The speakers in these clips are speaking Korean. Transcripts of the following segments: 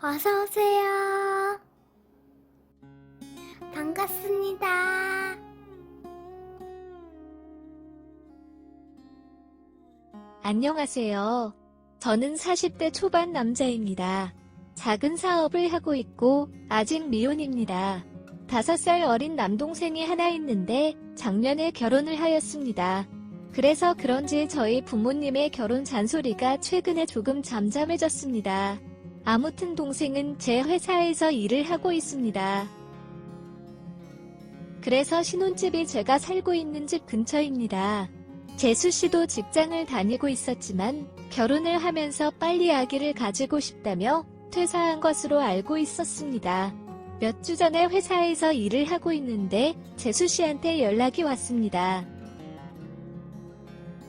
어서오세요. 반갑습니다. 안녕하세요. 저는 40대 초반 남자입니다. 작은 사업을 하고 있고 아직 미혼입니다. 5살 어린 남동생이 하나 있는데 작년에 결혼을 하였습니다. 그래서 그런지 저희 부모님의 결혼 잔소리가 최근에 조금 잠잠해졌습니다. 아무튼 동생은 제 회사에서 일을 하고 있습니다. 그래서 신혼집이 제가 살고 있는 집 근처입니다. 재수씨도 직장을 다니고 있었지만 결혼을 하면서 빨리 아기를 가지고 싶다며 퇴사한 것으로 알고 있었습니다. 몇 주 전에 회사에서 일을 하고 있는데 재수씨한테 연락이 왔습니다.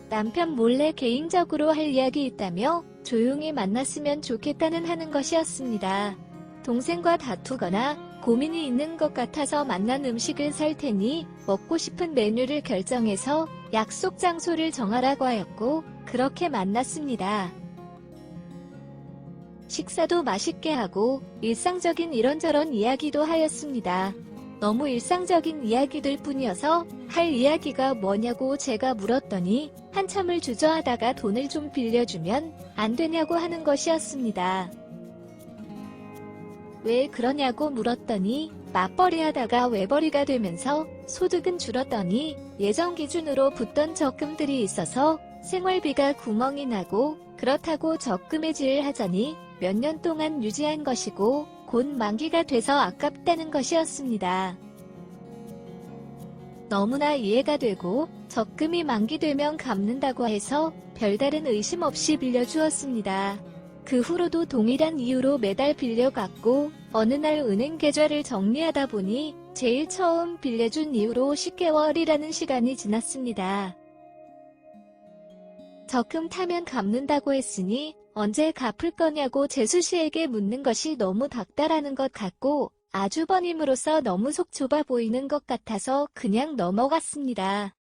남편 몰래 개인적으로 할 이야기 있다며 조용히 만났으면 좋겠다는 하는 것이었습니다. 동생과 다투거나 고민이 있는 것 같아서 만난 음식을 살 테니 먹고 싶은 메뉴를 결정해서 약속 장소를 정하라고 하였고 그렇게 만났습니다. 식사도 맛있게 하고 일상적인 이런저런 이야기도 하였습니다. 너무 일상적인 이야기들 뿐이어서 할 이야기가 뭐냐고 제가 물었더니 한참을 주저하다가 돈을 좀 빌려주면 안 되냐고 하는 것이었습니다. 왜 그러냐고 물었더니 맞벌이 하다가 외벌이가 되면서 소득은 줄었더니 예전 기준으로 붙던 적금들이 있어서 생활비가 구멍이 나고 그렇다고 적금해지를 하자니 몇 년 동안 유지한 것이고 곧 만기가 돼서 아깝다는 것이었습니다. 너무나 이해가 되고 적금이 만기되면 갚는다고 해서 별다른 의심 없이 빌려주었습니다. 그 후로도 동일한 이유로 매달 빌려갔고 어느 날 은행 계좌를 정리하다 보니 제일 처음 빌려준 이후로 10개월이라는 시간이 지났습니다. 적금 타면 갚는다고 했으니 언제 갚을 거냐고 재수씨에게 묻는 것이 너무 닥달하는 것 같고 아주버님으로서 너무 속 좁아 보이는 것 같아서 그냥 넘어갔습니다.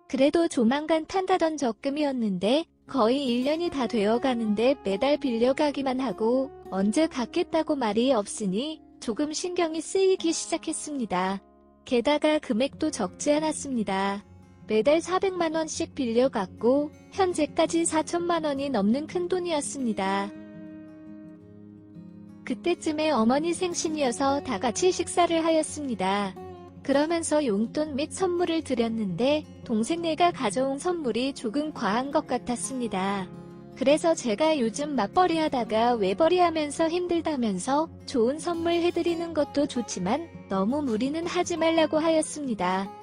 그래도 조만간 탄다던 적금이었는데 거의 1년이 다 되어가는데 매달 빌려가기만 하고 언제 갚겠다고 말이 없으니 조금 신경이 쓰이기 시작했습니다. 게다가 금액도 적지 않았습니다. 매달 400만원씩 빌려갔고 현재까지 4천만원이 넘는 큰돈이었습니다. 그때쯤에 어머니 생신이어서 다같이 식사를 하였습니다. 그러면서 용돈 및 선물을 드렸는데 동생네가 가져온 선물이 조금 과한 것 같았습니다. 그래서 제가 요즘 맞벌이 하다가 외벌이 하면서 힘들다면서 좋은 선물 해드리는 것도 좋지만 너무 무리는 하지 말라고 하였습니다.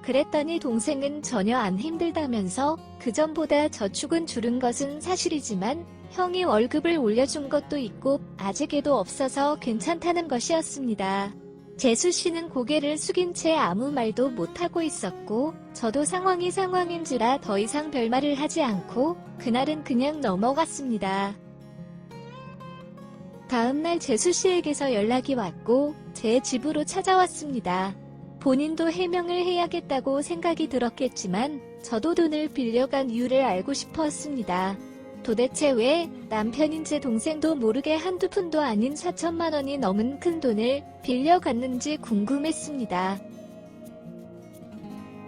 그랬더니 동생은 전혀 안 힘들다면서 그전보다 저축은 줄은 것은 사실이지만 형이 월급을 올려준 것도 있고 아직에도 없어서 괜찮다는 것이었습니다. 재수씨는 고개를 숙인 채 아무 말도 못하고 있었고 저도 상황이 상황인지라 더 이상 별말을 하지 않고 그날은 그냥 넘어갔습니다. 다음날 재수씨에게서 연락이 왔고 제 집으로 찾아왔습니다. 본인도 해명을 해야겠다고 생각이 들었겠지만 저도 돈을 빌려간 이유를 알고 싶었습니다. 도대체 왜 남편인지 동생도 모르게 한두 푼도 아닌 4천만원이 넘은 큰 돈을 빌려갔는지 궁금했습니다.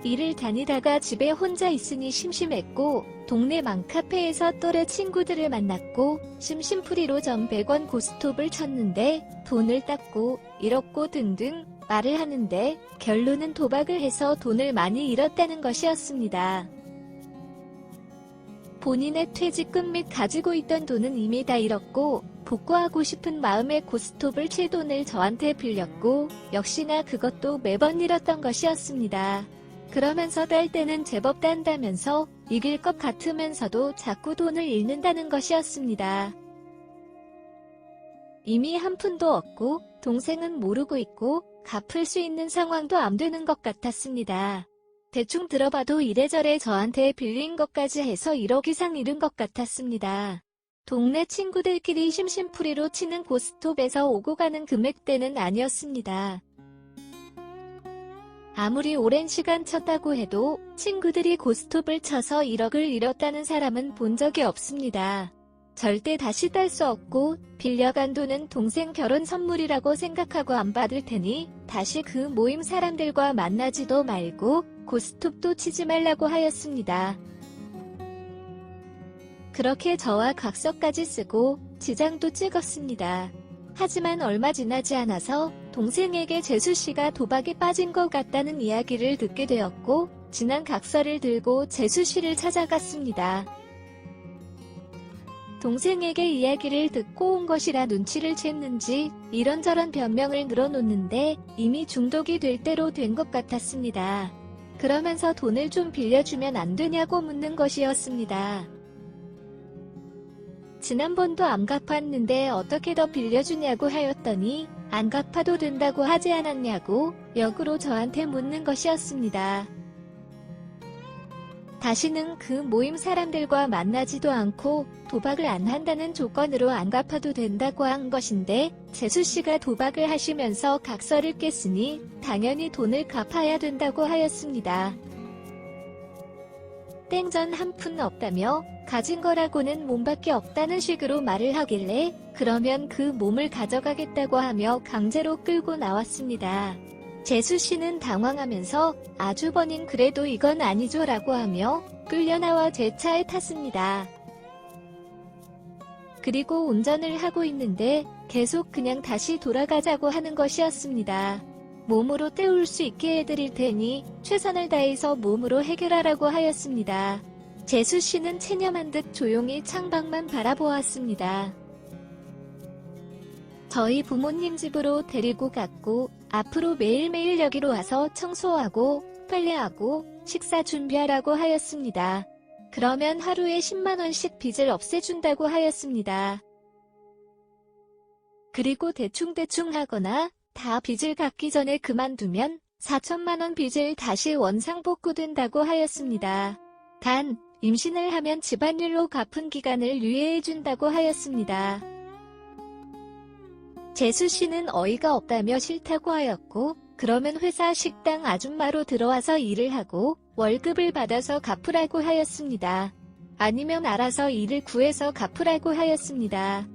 일을 다니다가 집에 혼자 있으니 심심했고 동네 맘카페에서 또래 친구들을 만났고 심심풀이로 전 100원 고스톱을 쳤는데 돈을 땄고 잃었고 등등 말을 하는데 결론은 도박을 해서 돈을 많이 잃었다는 것이었습니다. 본인의 퇴직금 및 가지고 있던 돈은 이미 다 잃었고 복구하고 싶은 마음에 고스톱을 칠 돈을 저한테 빌렸고 역시나 그것도 매번 잃었던 것이었습니다. 그러면서 딸 때는 제법 딴다면서 이길 것 같으면서도 자꾸 돈을 잃는다는 것이었습니다. 이미 한 푼도 없고 동생은 모르고 있고 갚을 수 있는 상황도 안 되는 것 같았습니다. 대충 들어봐도 이래저래 저한테 빌린 것까지 해서 1억 이상 잃은 것 같았습니다. 동네 친구들끼리 심심풀이로 치는 고스톱에서 오고 가는 금액대는 아니었습니다. 아무리 오랜 시간 쳤다고 해도 친구들이 고스톱을 쳐서 1억을 잃었다는 사람은 본 적이 없습니다. 절대 다시 딸 수 없고 빌려간 돈은 동생 결혼 선물이라고 생각하고 안 받을 테니 다시 그 모임 사람들과 만나지도 말고 고스톱도 치지 말라고 하였습니다. 그렇게 저와 각서까지 쓰고 지장도 찍었습니다. 하지만 얼마 지나지 않아서 동생에게 재수씨가 도박에 빠진 것 같다는 이야기를 듣게 되었고 지난 각서를 들고 재수씨를 찾아갔습니다. 동생에게 이야기를 듣고 온 것이라 눈치를 챘는지 이런저런 변명을 늘어놓는데 이미 중독이 될 대로 된 것 같았습니다. 그러면서 돈을 좀 빌려주면 안 되냐고 묻는 것이었습니다. 지난번도 안 갚았는데 어떻게 더 빌려주냐고 하였더니 안 갚아도 된다고 하지 않았냐고 역으로 저한테 묻는 것이었습니다. 다시는 그 모임 사람들과 만나지도 않고 도박을 안 한다는 조건으로 안 갚아도 된다고 한 것인데 재수씨가 도박을 하시면서 각서를 깼으니 당연히 돈을 갚아야 된다고 하였습니다. 땡전 한 푼 없다며 가진 거라고는 몸밖에 없다는 식으로 말을 하길래 그러면 그 몸을 가져가겠다고 하며 강제로 끌고 나왔습니다. 재수씨는 당황하면서 아주버님 그래도 이건 아니죠 라고 하며 끌려나와 제 차에 탔습니다. 그리고 운전을 하고 있는데 계속 그냥 다시 돌아가자고 하는 것이었습니다. 몸으로 때울 수 있게 해드릴 테니 최선을 다해서 몸으로 해결하라고 하였습니다. 재수씨는 체념한 듯 조용히 창밖만 바라보았습니다. 저희 부모님 집으로 데리고 갔고 앞으로 매일매일 여기로 와서 청소하고 빨래하고 식사 준비하라고 하였습니다. 그러면 하루에 10만원씩 빚을 없애준다고 하였습니다. 그리고 대충대충 하거나 다 빚을 갚기 전에 그만두면 4천만원 빚을 다시 원상복구된다고 하였습니다. 단, 임신을 하면 집안일로 갚은 기간을 유예해준다고 하였습니다. 재수씨는 어이가 없다며 싫다고 하였고 그러면 회사 식당 아줌마로 들어와서 일을 하고 월급을 받아서 갚으라고 하였습니다. 아니면 알아서 일을 구해서 갚으라고 하였습니다.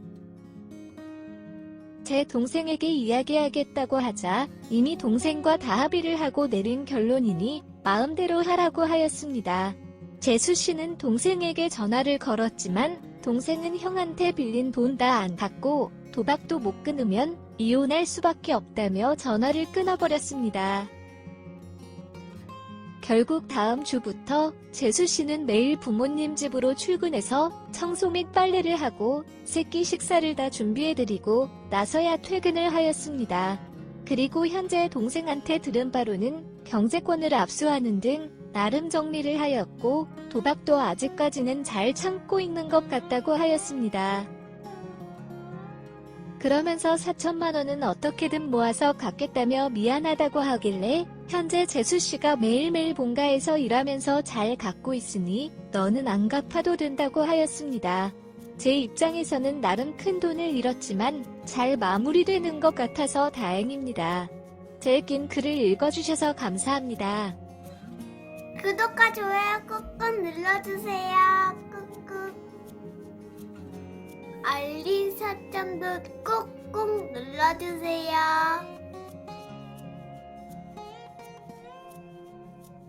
제 동생에게 이야기하겠다고 하자 이미 동생과 다 합의를 하고 내린 결론이니 마음대로 하라고 하였습니다. 재수씨는 동생에게 전화를 걸었지만 동생은 형한테 빌린 돈 다 안 갚고 도박도 못 끊으면 이혼할 수밖에 없다며 전화를 끊어버렸습니다. 결국 다음 주부터 재수씨는 매일 부모님 집으로 출근해서 청소 및 빨래를 하고 새끼 식사를 다 준비해드리고 나서야 퇴근을 하였습니다. 그리고 현재 동생한테 들은 바로는 경제권을 압수하는 등 나름 정리를 하였고 도박도 아직까지는 잘 참고 있는 것 같다고 하였습니다. 그러면서 4천만원은 어떻게든 모아서 갚겠다며 미안하다고 하길래 현재 재수씨가 매일매일 본가에서 일하면서 잘 갚고 있으니 너는 안 갚아도 된다고 하였습니다. 제 입장에서는 나름 큰 돈을 잃었지만 잘 마무리되는 것 같아서 다행입니다. 제 긴 글을 읽어주셔서 감사합니다. 구독과 좋아요 꾹꾹 눌러주세요. 꾹꾹. 알림 설정도 꾹꾹 눌러주세요.